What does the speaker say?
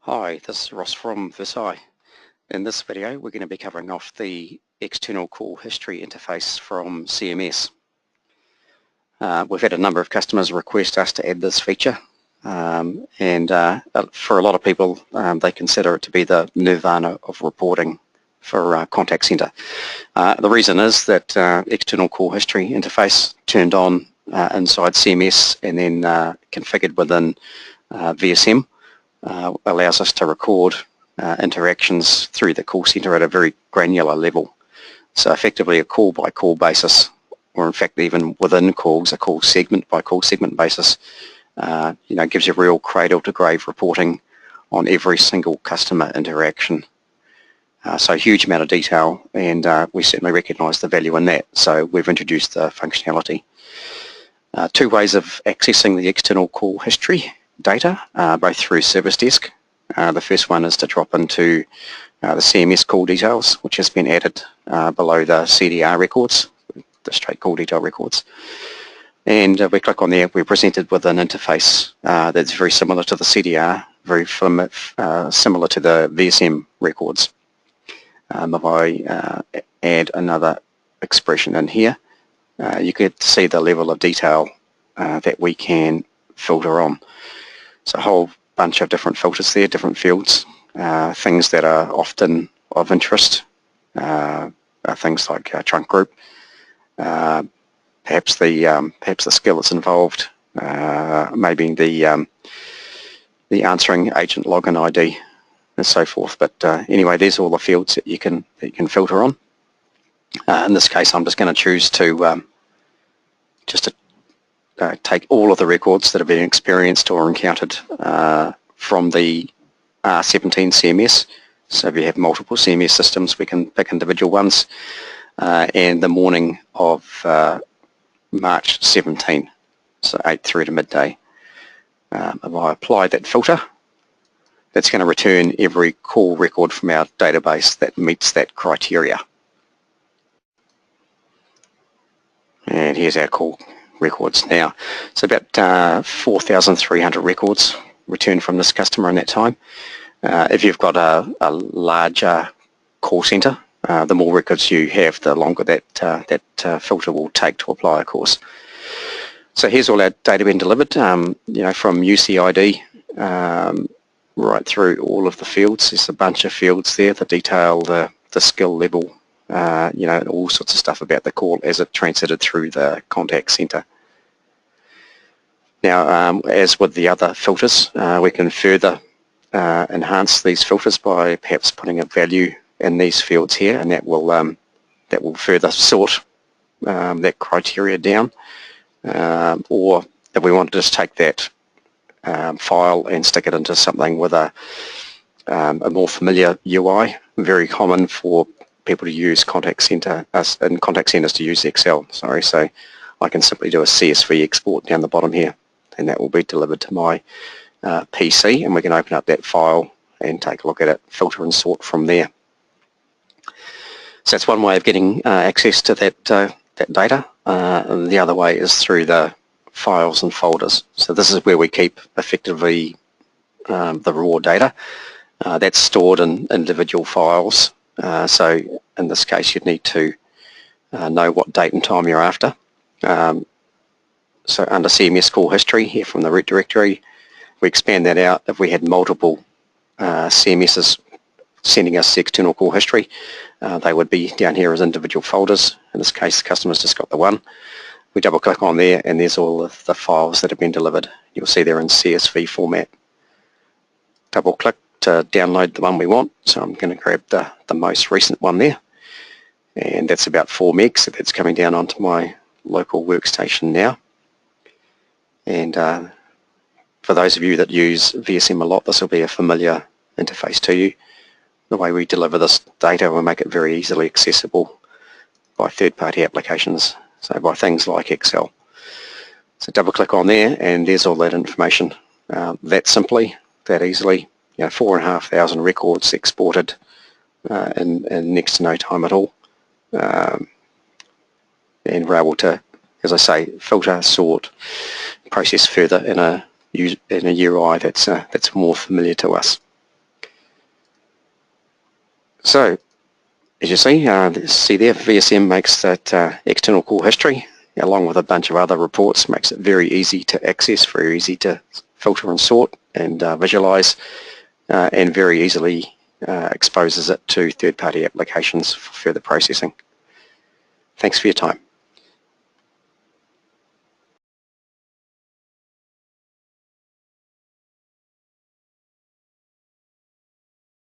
Hi, this is Ross from VSM. In this video we're going to be covering off the external call history interface from CMS. We've had a number of customers request us to add this feature and for a lot of people they consider it to be the nirvana of reporting for contact center. The reason is that external call history interface turned on inside CMS and then configured within VSM allows us to record interactions through the call center at a very granular level. So effectively a call by call basis, or in fact even within calls, a call segment by call segment basis, gives you real cradle to grave reporting on every single customer interaction. So a huge amount of detail, and we certainly recognise the value in that. So we've introduced the functionality. Two ways of accessing the external call history data, both through Service Desk. The first one is to drop into the CMS Call Details, which has been added below the CDR records, the straight call detail records. And we click on there, we're presented with an interface that's very similar to the CDR, very similar to the VSM records. If I add another expression in here, you could see the level of detail that we can filter on. So a whole bunch of different filters there, different fields, things that are often of interest, things like trunk group, perhaps the skill that's involved, maybe the answering agent login ID and so forth. But anyway, there's all the fields that you can filter on. In this case, I'm just going to choose to take all of the records that have been experienced or encountered from the R17 CMS. So if you have multiple CMS systems, we can pick individual ones. And the morning of March 17, so 8 through to midday. If I apply that filter, that's going to return every call record from our database that meets that criteria. And here's our call records now. So about 4,300 records returned from this customer in that time. If you've got a larger call center, the more records you have, the longer that filter will take to apply, of course. So here's all our data being delivered, from UCID right through all of the fields. There's a bunch of fields there, the detail, the skill level, all sorts of stuff about the call as it transited through the contact center. Now, as with the other filters, we can further enhance these filters by perhaps putting a value in these fields here, and that will further sort that criteria down. Or if we want to just take that file and stick it into something with a more familiar UI, very common for people to use contact centers to use Excel. So I can simply do a CSV export down the bottom here, and that will be delivered to my PC, and we can open up that file and take a look at it, filter and sort from there. So that's one way of getting access to that data. And the other way is through the files and folders. So this is where we keep effectively the raw data. That's stored in individual files. So in this case you'd need to know what date and time you're after. So under CMS call history here from the root directory, we expand that out. If we had multiple CMSs sending us the external call history, they would be down here as individual folders. In this case, the customer's just got the one. We double click on there and there's all of the files that have been delivered. You'll see they're in CSV format. Double click to download the one we want. So I'm going to grab the most recent one there. And that's about 4 megs, so that's coming down onto my local workstation now. And for those of you that use VSM a lot, this will be a familiar interface to you. The way we deliver this data, we'll make it very easily accessible by third-party applications, so by things like Excel. So double click on there and there's all that information. That simply, that easily, 4,500 records exported in next to no time at all. And we're able to, as I say, filter, sort, process further in a UI that's more familiar to us. So, as you see there, VSM makes that external call history, along with a bunch of other reports, makes it very easy to access, very easy to filter and sort and visualize, and very easily exposes it to third-party applications for further processing. Thanks for your time.